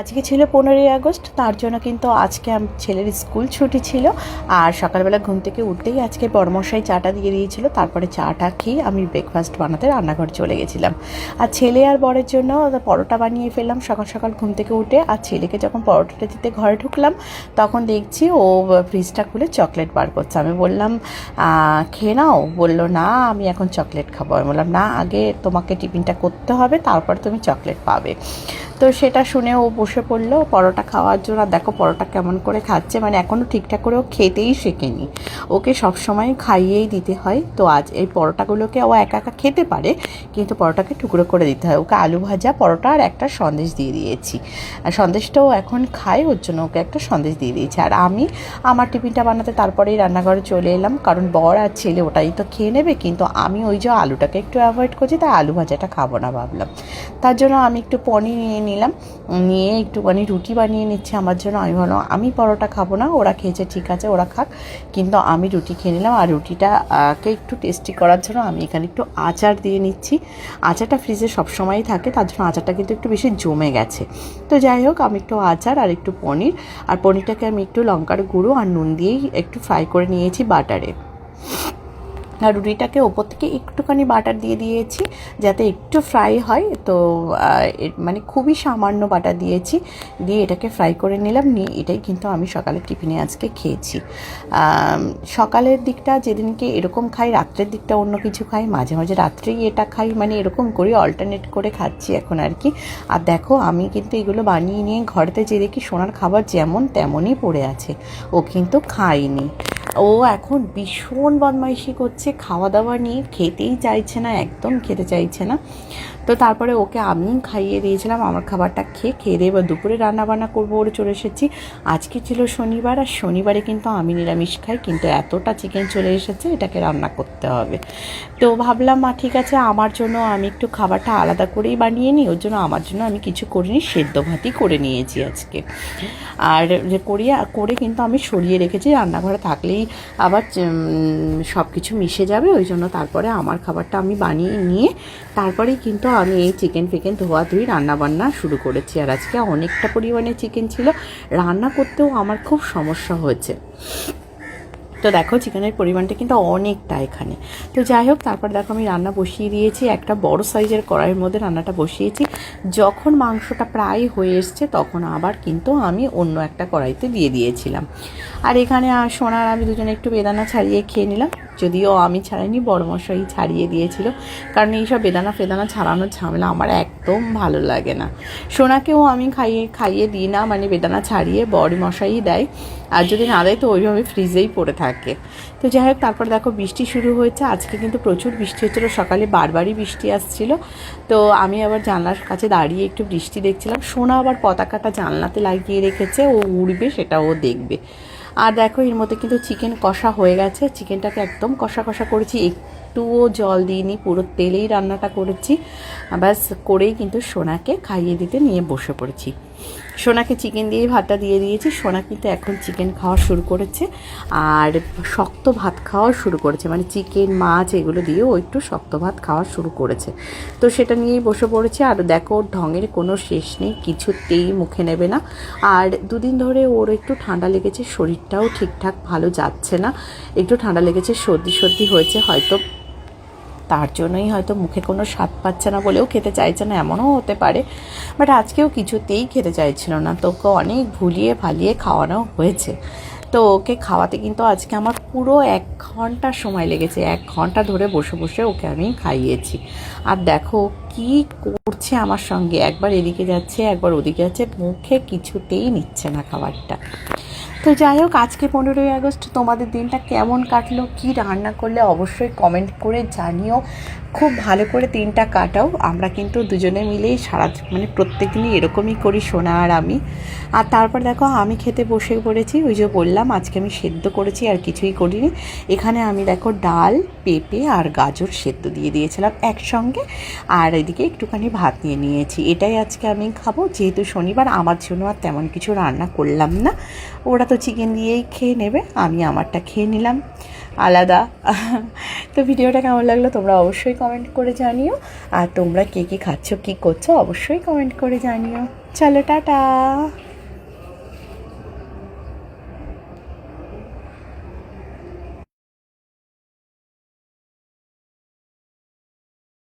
আজকে ছিল 15ই আগস্ট, তার জন্য কিন্তু আজকে ছেলের স্কুল ছুটি ছিল। আর সকালবেলা ঘুম থেকে উঠতেই আজকে বড়মশাই চাটা দিয়ে দিয়েছিল। তারপরে চাটা খেয়ে আমি ব্রেকফাস্ট বানাতে রান্নাঘর চলে গেছিলাম। আর ছেলে আর বরের জন্য পরোটা বানিয়ে ফেললাম সকাল সকাল ঘুম থেকে উঠে। আর ছেলেকে যখন পরোটাটা দিতে ঘরে ঢুকলাম তখন দেখছি ও ফ্রিজটা খুলে চকলেট বার করছে। আমি বললাম খেয়ে নাও, বললো না আমি এখন চকলেট খাবো। আমি বললাম না, আগে তোমাকে টিফিনটা করতে হবে, তারপর তুমি চকলেট পাবে। তো সেটা শুনে ও বসে পড়লো পরোটা খাওয়ার জন্য। দেখো পরোটা কেমন করে খাচ্ছে, মানে এখনও ঠিকঠাক করে ও খেতেই শেখেনি। ওকে সবসময় খাইয়েই দিতে হয়। তো আজ এই পরোটাগুলোকে ও একা একা খেতে পারে, কিন্তু পরোটাকে টুকরো করে দিতে হয়। ওকে আলু ভাজা পরোটা আর একটা সন্দেশ দিয়ে দিয়েছি। আর সন্দেশটাও এখন খায়, ওর জন্য ওকে একটা সন্দেশ দিয়ে দিয়েছি। আর আমি আমার টিফিনটা বানাতে তারপরেই রান্নাঘরে চলে এলাম, কারণ বর আর ছেলে ওটাই তো খেয়ে নেবে। কিন্তু আমি ওই যে আলুটাকে একটু অ্যাভয়েড করছি, তাই আলু ভাজাটা খাবো না ভাবলাম। তার জন্য আমি একটু পনির নিলাম, নিয়ে একটুখানি রুটি বানিয়ে নিচ্ছি আমার জন্য। আমি ভাবলাম আমি পরোটা খাবো না, ওরা খেয়েছে ঠিক আছে, ওরা খাক, কিন্তু আমি রুটি খেয়ে নিলাম। আর রুটিটাকে একটু টেস্টি করার জন্য আমি এখানে একটু আচার দিয়ে নিচ্ছি। আচারটা ফ্রিজে সবসময়ই থাকে, তার জন্য আচারটা কিন্তু একটু বেশি জমে গেছে। তো যাই হোক, আমি একটু আচার আর একটু পনির, আর পনিরটাকে আমি একটু লঙ্কার গুঁড়ো আর নুন দিয়েই একটু ফ্রাই করে নিয়েছি বাটারে। আর রুটিটাকে ওপর থেকে একটুখানি বাটার দিয়ে দিয়েছি যাতে একটু ফ্রাই হয়। তো মানে খুবই সামান্য বাটার দিয়েছি, দিয়ে এটাকে ফ্রাই করে নিলাম। নিয়ে এটাই কিন্তু আমি সকালের টিফিনে আজকে খেয়েছি। সকালের দিকটা যেদিনকে এরকম খাই, রাত্রের দিকটা অন্য কিছু খাই, মাঝে মাঝে রাত্রেই এটা খাই, মানে এরকম করে অল্টারনেট করে খাচ্ছি এখন আর কি। আর দেখো আমি কিন্তু এগুলো বানিয়ে নিয়ে ঘরেতে যে দেখি সোনার খাবার যেমন তেমনই পড়ে আছে, ও কিন্তু খায়নি। ও এখন ভীষণ বদমাইশি করছে, খাওয়া দাওয়া নিয়ে খেতেই চাইছে না, একদম খেতে চাইছে না। তো তারপরে ওকে আমি খাইয়ে দিয়েছিলাম, আমার খাবারটা খেয়ে দিয়ে এবার দুপুরে রান্নাবান্না করবো বলে চলে এসেছি। আজকে ছিল শনিবার, আর শনিবারে কিন্তু আমি নিরামিষ খাই, কিন্তু এতটা চিকেন চলে এসেছে এটাকে রান্না করতে হবে। তো ভাবলাম ঠিক আছে, আমার জন্য আমি একটু খাবারটা আলাদা করেই বানিয়ে নিই। ওর জন্য আমার জন্য আমি কিছু করিনি, সেদ্ধ ভাতই করে নিয়েছি আজকে। আর যে করে কিন্তু আমি সরিয়ে রেখেছি, রান্নাঘরে থাকলেই আবার সব কিছু মিশে যাবে, ওই জন্য তারপরে আমার খাবারটা আমি বানিয়ে নিয়ে তারপরেই কিন্তু আমি এই চিকেন ধোয়াধুয়ি রান্নাবান্না শুরু করেছি। আর আজকে অনেকটা পরিমাণে চিকেন ছিল, রান্না করতেও আমার খুব সমস্যা হয়েছে। তো দেখো চিকেনের পরিমাণটা কিন্তু অনেকটা এখানে। তো যাই হোক, তারপর দেখো আমি রান্না বসিয়ে দিয়েছি, একটা বড় সাইজের কড়াইয়ের মধ্যে রান্নাটা বসিয়েছি। যখন মাংসটা প্রায় হয়ে এসছে তখন আবার কিন্তু আমি অন্য একটা কড়াইতে দিয়ে দিয়েছিলাম। আর এখানে সোনার আমি দুজনে একটু বেদানা ছাড়িয়ে খেয়ে নিলাম, যদিও আমি ছাড়াইনি, বড়মশাই ছাড়িয়ে দিয়েছিল, কারণ এইসব বেদানা ছাড়ানোর ঝামেলা আমার একদম ভালো লাগে না। সোনাকেও আমি খাইয়ে দিই না, মানে বেদানা ছাড়িয়ে বড়মশাই দেয়, আর যদি না দেয় তো ওইভাবে ফ্রিজেই পড়ে থাকে। তো যাই হোক, তারপর দেখো বৃষ্টি শুরু হয়েছে। আজকে কিন্তু প্রচুর বৃষ্টি হচ্ছিলো, সকালে বারবারই বৃষ্টি আসছিলো। তো আমি আবার জানলার কাছে দাঁড়িয়ে একটু বৃষ্টি দেখছিলাম। সোনা আবার পতাকাটা জানলাতে লাগিয়ে রেখেছে, ও উড়বে সেটা ও দেখবে। আর দেখো এর মধ্যে কিন্তু চিকেন কষা হয়ে গেছে, চিকেনটাকে একদম কষা করেছি, একটুও জল দিইনি, পুরো তেলেই রান্নাটা করেছি। ব্যাস করেই কিন্তু সোনাকে খাইয়ে দিতে নিয়ে বসে পড়েছি। সোনাকে চিকেন দিয়েই ভাতটা দিয়ে দিয়েছি। সোনা কিন্তু এখন চিকেন খাওয়া শুরু করেছে, আর শক্ত ভাত খাওয়া শুরু করেছে, মানে চিকেন মাছ এগুলো দিয়েও একটু শক্ত ভাত খাওয়া শুরু করেছে। তো সেটা নিয়েই বসে পড়েছে। আর দেখো ঢঙের কোনো শেষ নেই, কিছুতেই মুখে নেবে না। আর দুদিন ধরে ওর একটু ঠান্ডা লেগেছে, শরীরটাও ঠিকঠাক ভালো যাচ্ছে না, একটু ঠান্ডা লেগেছে, সর্দি হয়েছে হয়তো, তার জন্যই হয়তো মুখে কোনো স্বাদ পাচ্ছে না বলেও খেতে চাইছে না, এমনও হতে পারে। বাট আজকেও কিছুতেই খেতে চাইছিল না, তো ওকে অনেক ভুলিয়ে ভালিয়ে খাওয়ানো হয়েছে। তো ওকে খাওয়াতে কিন্তু আজকে আমার পুরো 1 ঘন্টা সময় লেগেছে, 1 ঘন্টা ধরে বসে বসে ওকে আমি খাইয়েছি। আর দেখো কি করছে আমার সঙ্গে, একবার এদিকে যাচ্ছে একবার ওদিকে যাচ্ছে, মুখে কিছুতেই নিচ্ছে না খাবারটা। তো যাই হোক, আজকে 15ই আগস্ট তোমাদের দিনটা কেমন কাটলো, কি রান্না করলে অবশ্যই কমেন্ট করে জানিও। খুব ভালো করে দিনটা কাটাও। আমরা কিন্তু দুজনে মিলেই মানে প্রত্যেক দিনই এরকমই করি, সোনা আর আমি। আর তারপর দেখো আমি খেতে বসে পড়েছি, ওই যে বললাম আজকে আমি সেদ্ধ করেছি, আর কিছুই করিনি। এখানে আমি দেখো ডাল, পেঁপে আর গাজর সেদ্ধ দিয়ে দিয়েছিলাম একসঙ্গে, আর এদিকে একটুখানি ভাত নিয়ে নিয়েছি। এটাই আজকে আমি খাবো, যেহেতু শনিবার আমার জন্য আর তেমন কিছু রান্না করলাম না। ওরা তো চিকেন দিয়েই খেয়ে নেবে, আমি আমারটা খেয়ে নিলাম আলাদা। তো ভিডিওটা কেমন লাগলো তোমরা অবশ্যই কমেন্ট করে জানিও, আর তোমরা কে কী খাচ্ছ কী করছো অবশ্যই কমেন্ট করে জানিও। চলো টাটা।